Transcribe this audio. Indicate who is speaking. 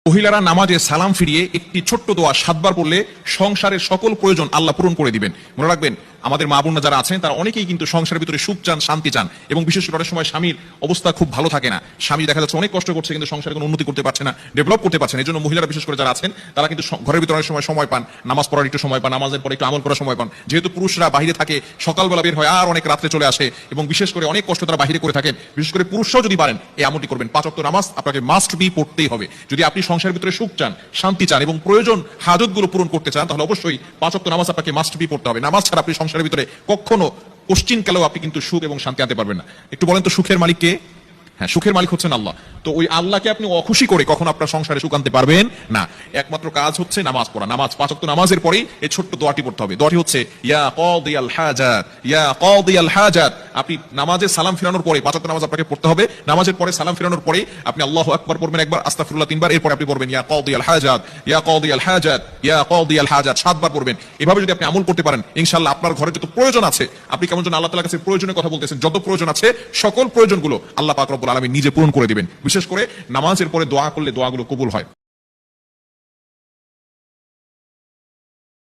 Speaker 1: মহিলারা নামাজে সালাম ফিরিয়ে একটি ছোট্ট দোয়া 7 বার পড়লে সংসারের সকল প্রয়োজন আল্লাহ পূরণ করে দিবেন। মনে রাখবেন, আমাদের মা বোনরা যারা আছেন তারা অনেকেই কিন্তু সংসারের ভিতরে সুখ চান, শান্তি চান, এবং বিশেষ করে অনেক সময় স্বামীর অবস্থা খুব ভালো থাকে না। স্বামী দেখা যাচ্ছে অনেক কষ্ট করছে, কিন্তু সংসারে কোনো উন্নতি করতে পারছে না, ডেভেলপ করতে পারছে না। এই জন্য মহিলারা বিশেষ করে যারা আছেন তারা কিন্তু ঘরের ভিতরে অনেক সময় পান, নামাজ পড়ার একটু সময় পান, নামাজের পরে একটু আমল করার সময় পান। যেহেতু পুরুষরা বাইরে থাকে, সকালবেলা বের হয় আর অনেক রাত্রে চলে আসে, এবং বিশেষ করে অনেক কষ্ট তারা বাইরে করে থাকেন। বিশেষ করে পুরুষরাও যদি পারেন এই আমলটি করবেন। 5 ওয়াক্ত নামাজ আপনাকে মাস্ট বি পড়তেই হবে। যদি আপনি সংসারের ভিতরে সুখ চান, শান্তি চান এবং প্রয়োজন হাজতগুলো পূরণ করতে চান, তাহলে অবশ্যই 5 ওয়াক্ত নামাজ আপনাকে মাস্ট বি পড়তে হবে। নামাজ ছাড়া আপনি সংসারের ভিতরে কখনো কোশ্চিন কালেও আপনি কিন্তু সুখ এবং শান্তি আনতে পারবেন না। একটু বলেন তো, সুখের মালিক কে? হ্যাঁ, সুখের মালিক হচ্ছেন আল্লাহ। তো ওই আল্লাহকে আপনি অখুশি করে কখনো আপনার সংসারে সুখ আনতে পারবেন না। একমাত্র কাজ হচ্ছে নামাজ পড়া। নামাজ 5 ওয়াক্ত নামাজের পরেই এই ছোট্ট দোয়াটি পড়তে হবে। দোয়াটি হচ্ছে ইয়া কাদিয়াল হাজাত, ইয়া কাদিয়াল হাজাত। আপনি নামাজে সালাম ফিরানোর পরে 5 ওয়াক্ত নামাজ আপনাকে পড়তে হবে। নামাজের পরে সালাম ফিরানোর পরে আপনি আল্লাহু আকবার পড়বেন একবার, আস্তাগফিরুল্লাহ 3 বার, এরপর আপনি পড়বেন ইয়া কাদিয়াল হাজাত, ইয়া কাদিয়াল হাজাত, ইয়া কাদিয়াল হাজাত 7 বার পড়বেন। এভাবে যদি আপনি আমল করতে পারেন, ইনশাআল্লাহ আপনার ঘরে যত প্রয়োজন আছে, আপনি কেমন যেন আল্লাহ তাআলার কাছে প্রয়োজনের কথা বলতেছেন, যত প্রয়োজন আছে সকল প্রয়োজনগুলো আল্লাহ পাক রব্বুল আলামিন নিজে পূরণ করে দিবেন। বিশেষ করে নামাজের পরে দোয়া করলে দোয়াগুলো কবুল হয়।